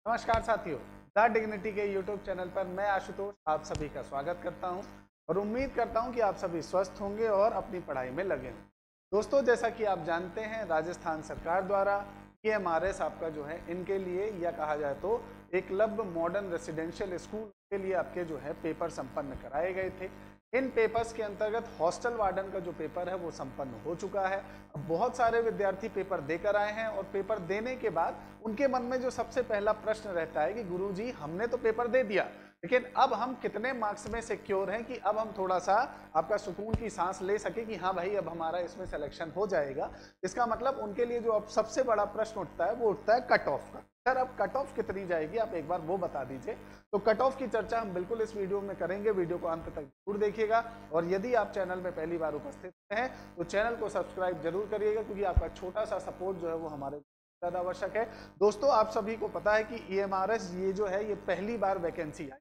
नमस्कार साथियों, the dignity के यूट्यूब चैनल पर मैं आशुतोष आप सभी का स्वागत करता हूं और उम्मीद करता हूं कि आप सभी स्वस्थ होंगे और अपनी पढ़ाई में लगे हों। दोस्तों, जैसा कि आप जानते हैं, राजस्थान सरकार द्वारा पीएमआरएस आपका जो है इनके लिए, या कहा जाए तो एकलव्य मॉडर्न रेसिडेंशियल स्कूल के लिए आपके जो है पेपर संपन्न कराए गए थे। इन पेपर्स के अंतर्गत हॉस्टल वार्डन का जो पेपर है वो संपन्न हो चुका है। अब बहुत सारे विद्यार्थी पेपर देकर आए हैं और पेपर देने के बाद उनके मन में जो सबसे पहला प्रश्न रहता है कि गुरुजी, हमने तो पेपर दे दिया, लेकिन अब हम कितने मार्क्स में सिक्योर हैं कि अब हम थोड़ा सा आपका सुकून की सांस ले सके कि हाँ भाई, अब हमारा इसमें सिलेक्शन हो जाएगा। इसका मतलब उनके लिए जो अब सबसे बड़ा प्रश्न उठता है वो उठता है कट ऑफ का। सर, अब कट ऑफ कितनी जाएगी, आप एक बार वो बता दीजिए। तो कट ऑफ की चर्चा हम बिल्कुल इस वीडियो में करेंगे। वीडियो को अंत तक जरूर देखिएगा और यदि आप चैनल में पहली बार उपस्थित हैं तो चैनल को सब्सक्राइब जरूर करिएगा, क्योंकि आपका छोटा सा सपोर्ट जो है वो हमारे ज्यादा आवश्यक है। दोस्तों, आप सभी को पता है कि ईएमआरएस ये जो है ये पहली बार वैकेंसी आई।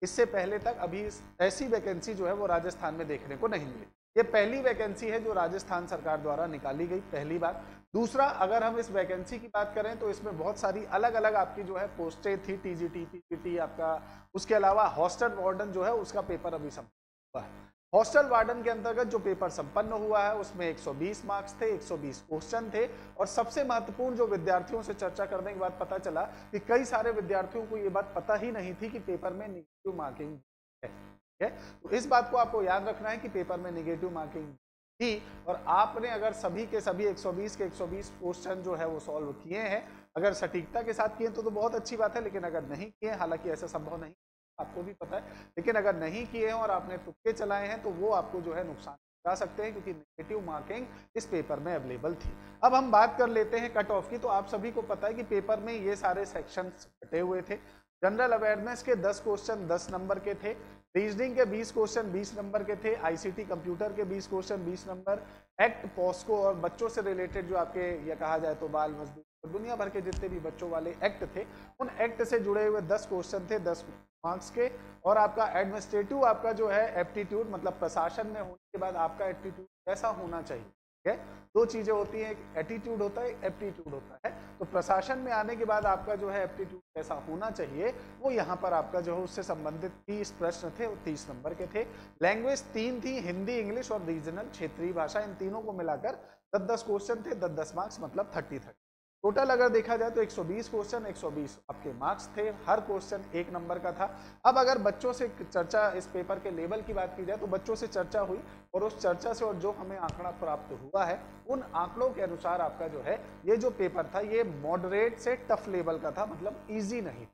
इससे पहले तक अभी ऐसी वैकेंसी जो है वो राजस्थान में देखने को नहीं मिली। ये पहली वैकेंसी है जो राजस्थान सरकार द्वारा निकाली गई, पहली बार। दूसरा, अगर हम इस वैकेंसी की बात करें तो इसमें बहुत सारी अलग अलग आपकी जो है पोस्टें थी, टीजीटी, पीजीटी आपका। उसके अलावा हॉस्टल वार्डन जो है उसका पेपर अभी संपन्न हुआ है। हॉस्टल वार्डन के अंतर्गत जो पेपर संपन्न हुआ है उसमें 120 मार्क्स थे, 120 क्वेश्चन थे। और सबसे महत्वपूर्ण जो विद्यार्थियों से चर्चा करने के बाद पता चला कि कई सारे विद्यार्थियों को ये बात पता ही नहीं थी कि पेपर में निगेटिव मार्किंग है। ठीक है, तो इस बात को आपको याद रखना है कि पेपर में निगेटिव मार्किंग थी। और आपने अगर सभी के सभी 120 के 120 क्वेश्चन जो है वो सॉल्व किए हैं, अगर सटीकता के साथ किए तो बहुत अच्छी बात है। लेकिन अगर नहीं किए, हालांकि ऐसा संभव नहीं, आपको भी पता है, लेकिन अगर नहीं किए हैं और आपने तुक्के चलाए हैं तो वो आपको जो है नुकसान जा सकते हैं, क्योंकि नेगेटिव मार्किंग इस पेपर में अवेलेबल थी। अब हम बात कर लेते हैं कट ऑफ की। तो आप सभी को पता है कि पेपर में ये सारे सेक्शंस बटे हुए थे। जनरल अवेयरनेस के 10 क्वेश्चन 10 नंबर के थे, रीजनिंग के 20 क्वेश्चन 20 नंबर के थे, आईसीटी कंप्यूटर के 20 क्वेश्चन 20 नंबर, एक्ट, पॉस्को और बच्चों से रिलेटेड जो आपके, या कहा जाए तो बाल मजदूर, दुनिया भर के जितने भी बच्चों वाले एक्ट थे, उन एक्ट से जुड़े हुए 10 क्वेश्चन थे 10 मार्क्स के। और आपका एडमिनिस्ट्रेटिव आपका जो है एप्टीट्यूड, मतलब प्रशासन में होने के बाद आपका एप्टीट्यूड कैसा होना चाहिए। ठीक है, दो चीजें होती हैं, एक एटीट्यूड होता है, एक एप्टीट्यूड होता है। तो प्रशासन में आने के बाद आपका जो है एप्टीट्यूड कैसा होना चाहिए, वो यहाँ पर आपका जो है उससे संबंधित 30 प्रश्न थे, वो 30 नंबर के थे। लैंग्वेज 3 थी, हिंदी, इंग्लिश और रीजनल क्षेत्रीय भाषा। इन तीनों को मिलाकर 10-10 क्वेश्चन थे, 10-10 मार्क्स, मतलब 30-30। टोटल अगर देखा जाए तो 120 क्वेश्चन, 120 आपके मार्क्स थे। हर क्वेश्चन 1 नंबर का था। अब अगर बच्चों से चर्चा, इस पेपर के लेवल की बात की जाए तो बच्चों से चर्चा हुई और उस चर्चा से और जो हमें आंकड़ा प्राप्त हुआ है, उन आंकड़ों के अनुसार आपका जो है ये जो पेपर था ये मॉडरेट से टफ लेवल का था, मतलब ईजी नहीं।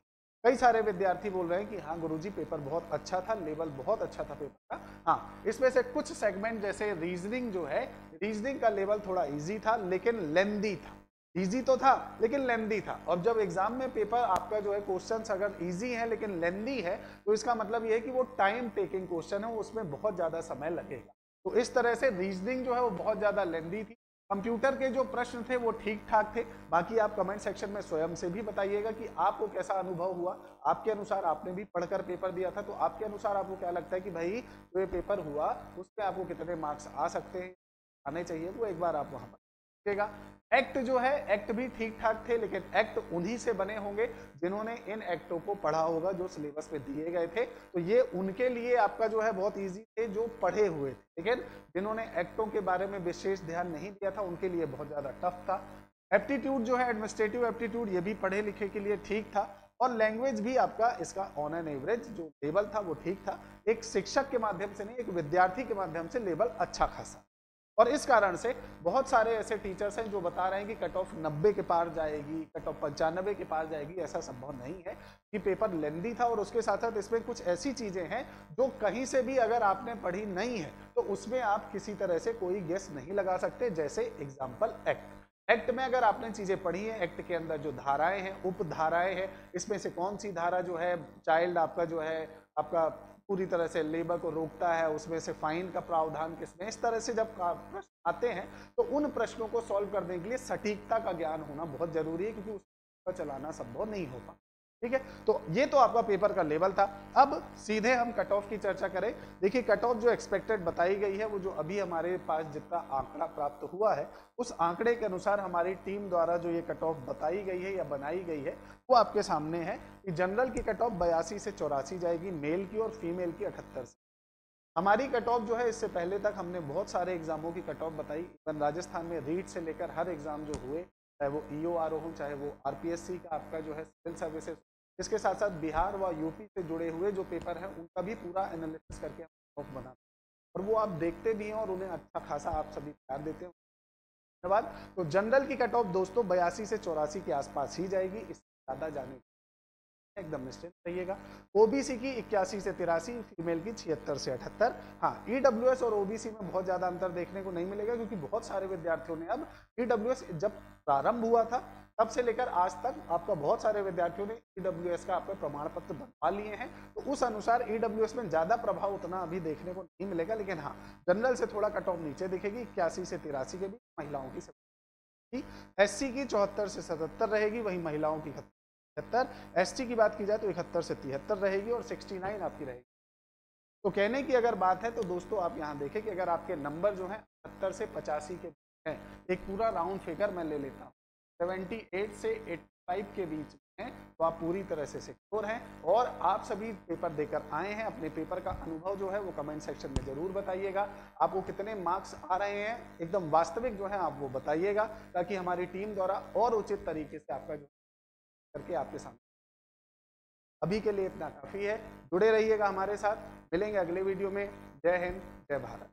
कई सारे विद्यार्थी बोल रहे हैं कि हाँ गुरुजी, पेपर बहुत अच्छा था, लेवल बहुत अच्छा था पेपर का। हाँ, इसमें से कुछ सेगमेंट जैसे रीजनिंग जो है, रीजनिंग का लेवल थोड़ा इजी था लेकिन लेंदी था। इजी तो था लेकिन लेंदी था। और जब एग्जाम में पेपर आपका जो है क्वेश्चंस अगर इजी है लेकिन लेंदी है, तो इसका मतलब ये है कि वो टाइम टेकिंग क्वेश्चन है, उसमें बहुत ज्यादा समय लगेगा। तो इस तरह से रीजनिंग जो है वो बहुत ज्यादा लेंदी थी। कंप्यूटर के जो प्रश्न थे वो ठीक ठाक थे। बाकी आप कमेंट सेक्शन में स्वयं से भी बताइएगा कि आपको कैसा अनुभव हुआ। आपके अनुसार, आपने भी पढ़कर पेपर दिया था, तो आपके अनुसार आपको क्या लगता है कि भाई जो ये पेपर हुआ उसमें आपको कितने मार्क्स आ सकते हैं, आने चाहिए, वो एक बार आप वहां पर देखिएगा। एक्ट जो है, एक्ट भी ठीक ठाक थे, लेकिन एक्ट उन्हीं से बने होंगे जिन्होंने इन एक्टों को पढ़ा होगा, जो सिलेबस में दिए गए थे। तो ये उनके लिए आपका जो है बहुत इजी थे जो पढ़े हुए थे, लेकिन जिन्होंने एक्टों के बारे में विशेष ध्यान नहीं दिया था उनके लिए बहुत ज्यादा टफ था। एप्टीट्यूड जो है, एडमिनिस्ट्रेटिव एप्टीट्यूड, ये भी पढ़े लिखे के लिए ठीक था। और लैंग्वेज भी आपका, इसका ऑन एन एवरेज जो लेवल था वो ठीक था। एक शिक्षक के माध्यम से नहीं, एक विद्यार्थी के माध्यम से लेवल अच्छा खासा। और इस कारण से बहुत सारे ऐसे टीचर्स हैं जो बता रहे हैं कि कट ऑफ 90 के पार जाएगी, कट ऑफ 95 के पार जाएगी। ऐसा संभव नहीं है, कि पेपर लेंदी था और उसके साथ साथ इसमें कुछ ऐसी चीजें हैं जो कहीं से भी अगर आपने पढ़ी नहीं है तो उसमें आप किसी तरह से कोई गेस नहीं लगा सकते। जैसे एग्जाम्पल एक्ट में अगर आपने चीजें पढ़ी है, एक्ट के अंदर जो धाराएं हैं, उपधाराएं हैं, इसमें से कौन सी धारा जो है चाइल्ड आपका जो है आपका पूरी तरह से लेबर को रोकता है, उसमें से फाइन का प्रावधान किसमें, इस तरह से जब प्रश्न आते हैं तो उन प्रश्नों को सॉल्व करने के लिए सटीकता का ज्ञान होना बहुत जरूरी है, क्योंकि उसको चलाना संभव नहीं हो पाता। ठीक है। तो ये तो आपका पेपर का लेवल था। अब सीधे हम कट ऑफ की चर्चा करें। देखिए कट ऑफ जो एक्सपेक्टेड बताई गई है, वो जो अभी हमारे पास जितना आंकड़ा प्राप्त हुआ है, उस आंकड़े के अनुसार हमारी टीम द्वारा जो ये कट ऑफ बताई गई है या बनाई गई है, वो आपके सामने है कि जनरल की कट ऑफ 82 से 84 जाएगी, मेल की, और फीमेल की 78 से। हमारी कट ऑफ जो है, इससे पहले तक हमने बहुत सारे एग्जामों की कट ऑफ बताई। इवन राजस्थान में रीट से लेकर हर एग्जाम जो हुए, चाहे वो EORO हो, चाहे वो RPSC का आपका जो है सिविल सर्विसेज, इसके साथ साथ बिहार व यूपी से जुड़े हुए जो पेपर हैं, उनका भी पूरा एनालिसिस करके हम कट ऑफ बनाते हैं, और वो आप देखते भी हैं और उन्हें अच्छा खासा आप सभी प्यार देते हैं, धन्यवाद। तो जनरल की कट ऑफ दोस्तों 82 से 84 के आसपास ही जाएगी, इससे ज़्यादा जाने एकदम निश्चित रहिएगा। ओबीसी की 81 से 83, फीमेल की 76 से 78। हाँ, ईडब्ल्यूएस और ओबीसी में बहुत ज्यादा अंतर देखने को नहीं मिलेगा, क्योंकि बहुत सारे विद्यार्थियों ने अब ईडब्ल्यूएस जब प्रारंभ हुआ था तब से लेकर आज तक आपका बहुत सारे विद्यार्थियों ने ईडब्ल्यूएस का आपका प्रमाण पत्र बनवा लिए हैं, तो उस अनुसार ईडब्ल्यूएस में ज्यादा प्रभाव उतना अभी देखने को नहीं मिलेगा। लेकिन हाँ, जनरल से थोड़ा कट ऑफ नीचे दिखेगी, 81 से 83 के बीच महिलाओं की। SC की 74 से 77 रहेगी, वही महिलाओं की 71। ST की बात की जाए तो 71 से 73 रहेगी, और 69 आपकी रहेगी। तो कहने की अगर बात है तो दोस्तों आप यहाँ देखें कि अगर आपके नंबर जो है 78 से 85 के बीच हैं, एक पूरा राउंड फिगर मैं ले लेता हूँ, 78 से 85 के बीच में है, तो आप पूरी तरह से सिक्योर हैं। और आप सभी पेपर देकर आए हैं, अपने पेपर का अनुभव जो है वो कमेंट सेक्शन में जरूर बताइएगा। आपको कितने मार्क्स आ रहे हैं, एकदम वास्तविक जो है आप वो बताइएगा, ताकि हमारी टीम द्वारा और उचित तरीके से आपका जो करके आपके सामने। अभी के लिए इतना काफी है, जुड़े रहिएगा हमारे साथ, मिलेंगे अगले वीडियो में। जय हिंद, जय भारत।